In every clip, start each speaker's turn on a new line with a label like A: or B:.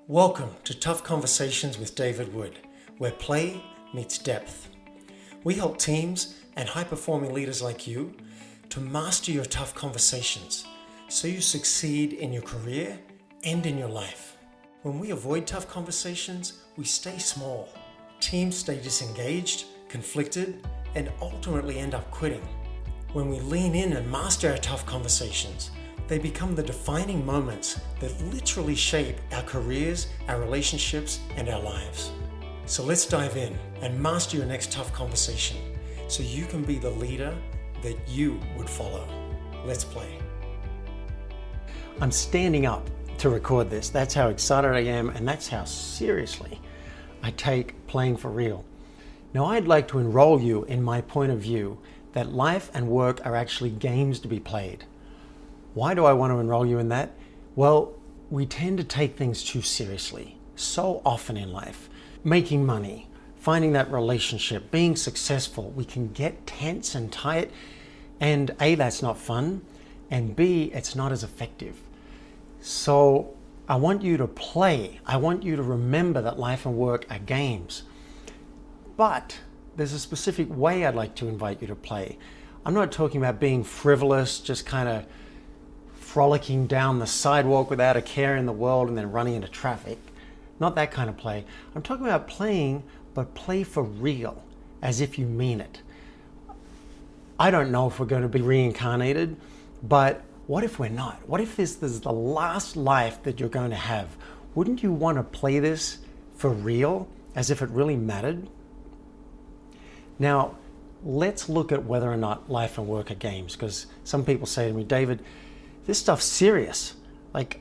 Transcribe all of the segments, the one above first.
A: Welcome to Tough Conversations with David Wood, where play meets depth. We help teams and high-performing leaders like you to master your tough conversations so you succeed in your career and in your life. When we avoid tough conversations, we stay small. Teams stay disengaged, conflicted, and ultimately end up quitting. When we lean in and master our tough conversations, they become the defining moments that literally shape our careers, our relationships, and our lives. So let's dive in and master your next tough conversation so you can be the leader that you would follow. Let's play. I'm standing up to record this. That's how excited I am, and that's how seriously I take playing for real. Now, I'd like to enroll you in my point of view that life and work are actually games to be played. Why do I want to enroll you in that? Well, we tend to take things too seriously so often in life. Making money, finding that relationship, being successful, we can get tense and tight, and A, that's not fun, and B, it's not as effective. So I want you to play. I want you to remember that life and work are games. But there's a specific way I'd like to invite you to play. I'm not talking about being frivolous, just kind of frolicking down the sidewalk without a care in the world and then running into traffic. Not that kind of play. I'm talking about playing, but play for real, as if you mean it. I don't know if we're going to be reincarnated, but what if we're not? What if this is the last life that you're going to have? Wouldn't you want to play this for real, as if it really mattered? Now, let's look at whether or not life and work are games, because some people say to me, David, this stuff's serious. Like,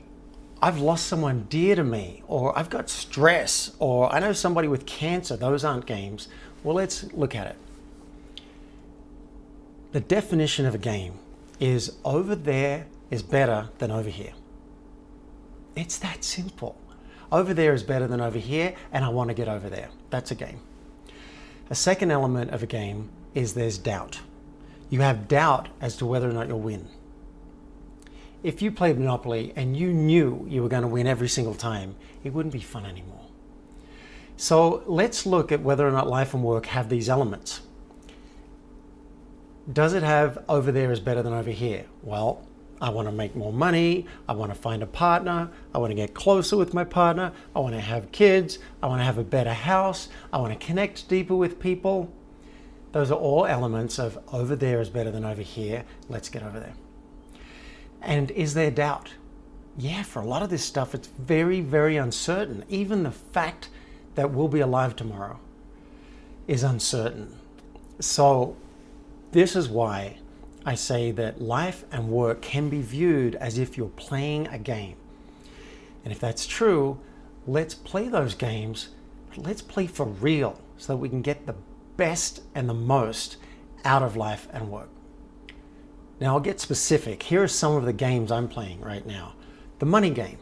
A: I've lost someone dear to me, or I've got stress, or I know somebody with cancer. Those aren't games. Well, let's look at it. The definition of a game is over there is better than over here. It's that simple. Over there is better than over here, and I want to get over there. That's a game. A second element of a game is there's doubt. You have doubt as to whether or not you'll win. If you played Monopoly and you knew you were going to win every single time, it wouldn't be fun anymore. So let's look at whether or not life and work have these elements. Does it have over there is better than over here? Well, I want to make more money. I want to find a partner. I want to get closer with my partner. I want to have kids. I want to have a better house. I want to connect deeper with people. Those are all elements of over there is better than over here. Let's get over there. And is there doubt? Yeah, for a lot of this stuff, it's very, very uncertain. Even the fact that we'll be alive tomorrow is uncertain. So this is why I say that life and work can be viewed as if you're playing a game. And if that's true, let's play those games. Let's play for real so that we can get the best and the most out of life and work. Now I'll get specific. Here are some of the games I'm playing right now. The money game.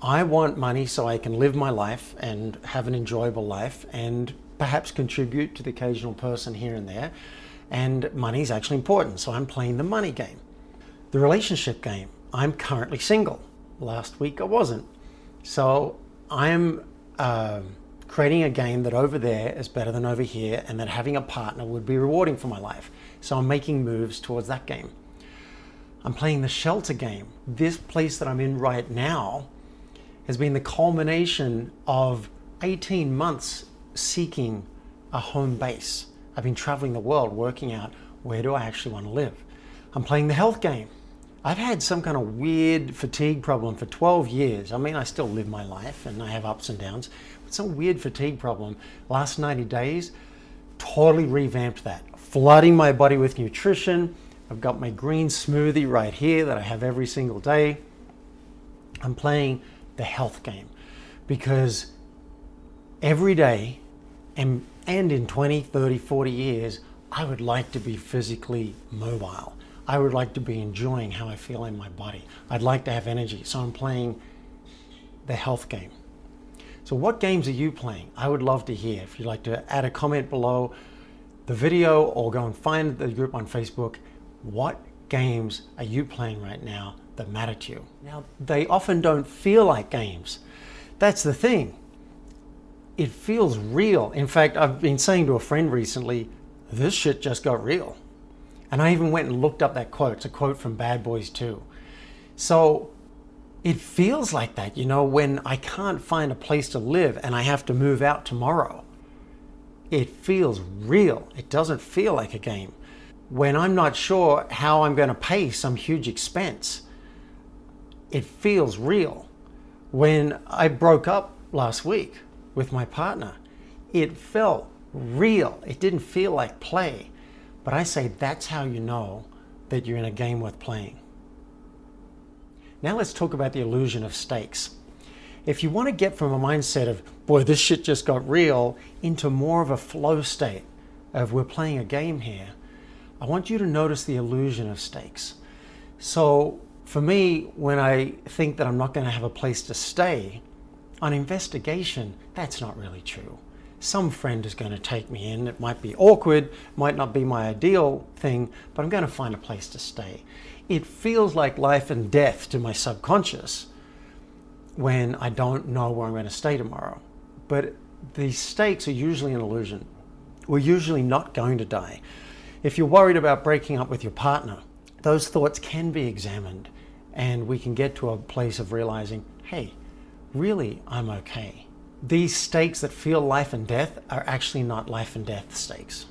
A: I want money so I can live my life and have an enjoyable life and perhaps contribute to the occasional person here and there. And money is actually important, so I'm playing the money game. The relationship game. I'm currently single. Last week I wasn't. So I'm creating a game that over there is better than over here, and that having a partner would be rewarding for my life. So I'm making moves towards that game. I'm playing the shelter game. This place that I'm in right now has been the culmination of 18 months seeking a home base. I've been traveling the world working out where do I actually want to live. I'm playing the health game. I've had some kind of weird fatigue problem for 12 years. I mean, I still live my life and I have ups and downs, but some weird fatigue problem. Last 90 days, totally revamped that. Flooding my body with nutrition. I've got my green smoothie right here that I have every single day. I'm playing the health game because every day and in 20, 30, 40 years, I would like to be physically mobile. I would like to be enjoying how I feel in my body. I'd like to have energy. So I'm playing the health game. So what games are you playing? I would love to hear. If you'd like to add a comment below the video or go and find the group on Facebook, what games are you playing right now that matter to you? Now, they often don't feel like games. That's the thing. It feels real. In fact, I've been saying to a friend recently, this shit just got real. And I even went and looked up that quote. It's a quote from Bad Boys 2. So it feels like that, when I can't find a place to live and I have to move out tomorrow. It feels real. It doesn't feel like a game. When I'm not sure how I'm going to pay some huge expense, it feels real. When I broke up last week with my partner, it felt real. It didn't feel like play. But I say that's how you know that you're in a game worth playing. Now let's talk about the illusion of stakes. If you want to get from a mindset of, boy, this shit just got real, into more of a flow state of we're playing a game here, I want you to notice the illusion of stakes. So for me, when I think that I'm not going to have a place to stay, on investigation, that's not really true. Some friend is going to take me in. It might be awkward, might not be my ideal thing, but I'm going to find a place to stay. It feels like life and death to my subconscious when I don't know where I'm going to stay tomorrow. But these stakes are usually an illusion. We're usually not going to die. If you're worried about breaking up with your partner, those thoughts can be examined and we can get to a place of realizing, hey, really, I'm okay. These stakes that feel life and death are actually not life and death stakes.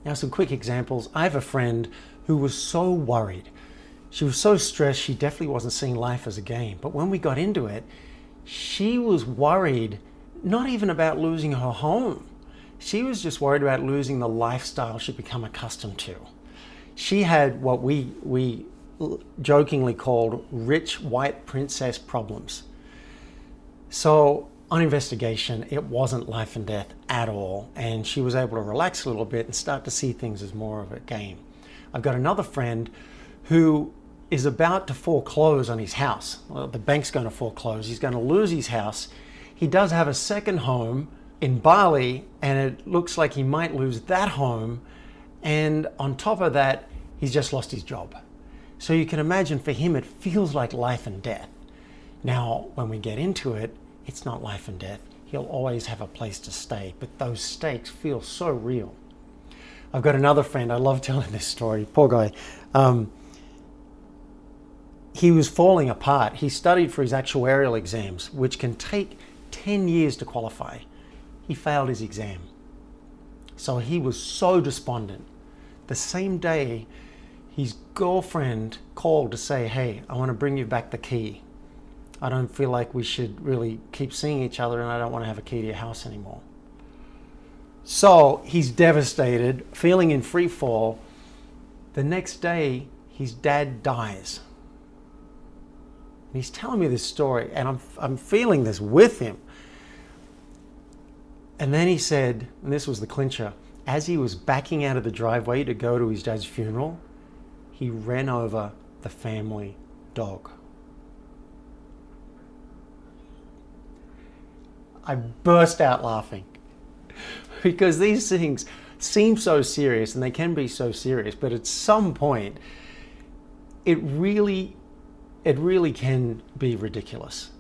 A: Now, some quick examples. I have a friend who was so worried. She was so stressed, she definitely wasn't seeing life as a game. But when we got into it, she was worried, not even about losing her home. She was just worried about losing the lifestyle she'd become accustomed to. She had what we jokingly called rich white princess problems. So on investigation, it wasn't life and death at all. And she was able to relax a little bit and start to see things as more of a game. I've got another friend who is about to foreclose on his house. Well, the bank's going to foreclose. He's going to lose his house. He does have a second home in Bali, and it looks like he might lose that home. And on top of that, he's just lost his job. So you can imagine for him, it feels like life and death. Now, when we get into it, it's not life and death. He'll always have a place to stay, but those stakes feel so real. I've got another friend, I love telling this story, poor guy. He was falling apart. He studied for his actuarial exams, which can take 10 years to qualify. He failed his exam. So he was so despondent. The same day, his girlfriend called to say, hey, I want to bring you back the key. I don't feel like we should really keep seeing each other and I don't want to have a key to your house anymore. So he's devastated, feeling in free fall. The next day, his dad dies. And he's telling me this story and I'm feeling this with him. And then he said, and this was the clincher, as he was backing out of the driveway to go to his dad's funeral, he ran over the family dog. I burst out laughing because these things seem so serious and they can be so serious, but at some point it really can be ridiculous.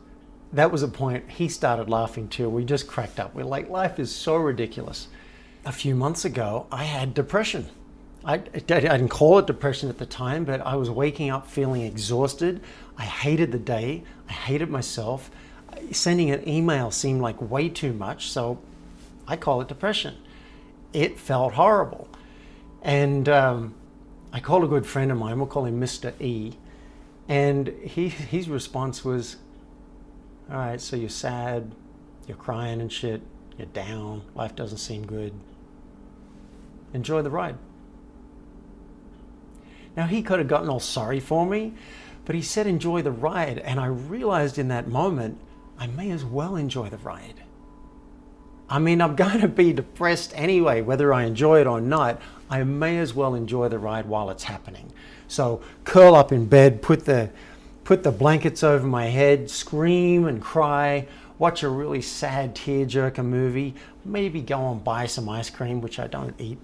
A: That was a point he started laughing too. We just cracked up. We're like, life is so ridiculous. A few months ago, I had depression. I didn't call it depression at the time, but I was waking up feeling exhausted. I hated the day. I hated myself. Sending an email seemed like way too much, so I call it depression. It felt horrible. And I called a good friend of mine, we'll call him Mr. E, and his response was, all right, so you're sad, you're crying and shit, you're down, life doesn't seem good. Enjoy the ride. Now, he could have gotten all sorry for me, but he said enjoy the ride, and I realized in that moment, I may as well enjoy the ride. I mean, I'm going to be depressed anyway, whether I enjoy it or not. I may as well enjoy the ride while it's happening. So curl up in bed, put the blankets over my head, scream and cry, watch a really sad tearjerker movie, maybe go and buy some ice cream, which I don't eat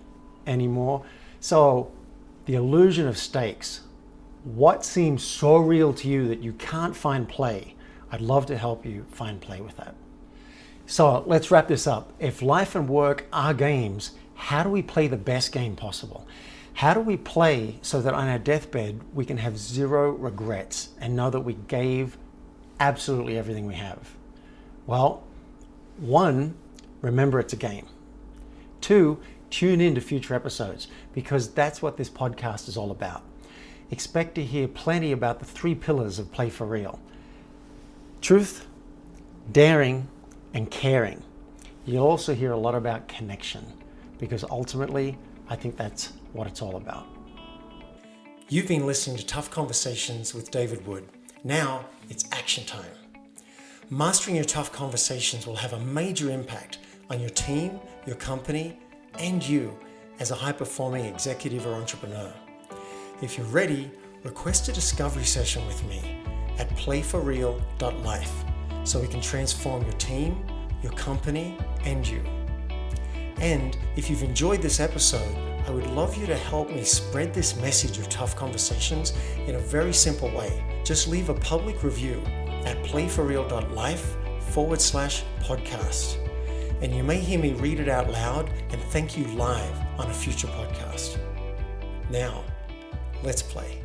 A: anymore. So the illusion of stakes. What seems so real to you that you can't find play? I'd love to help you find play with that. So let's wrap this up. If life and work are games, how do we play the best game possible? How do we play so that on our deathbed we can have zero regrets and know that we gave absolutely everything we have? Well, 1, remember it's a game. 2, tune in to future episodes, because that's what this podcast is all about. Expect to hear plenty about the 3 pillars of Play for Real: truth, daring, and caring. You'll also hear a lot about connection, because ultimately, I think that's what it's all about. You've been listening to Tough Conversations with David Wood. Now it's action time. Mastering your tough conversations will have a major impact on your team, your company, and you as a high-performing executive or entrepreneur. If you're ready, request a discovery session with me at playforreal.life so we can transform your team, your company, and you. And if you've enjoyed this episode, I would love you to help me spread this message of tough conversations in a very simple way. Just leave a public review at playforreal.life/podcast. And you may hear me read it out loud and thank you live on a future podcast. Now, let's play.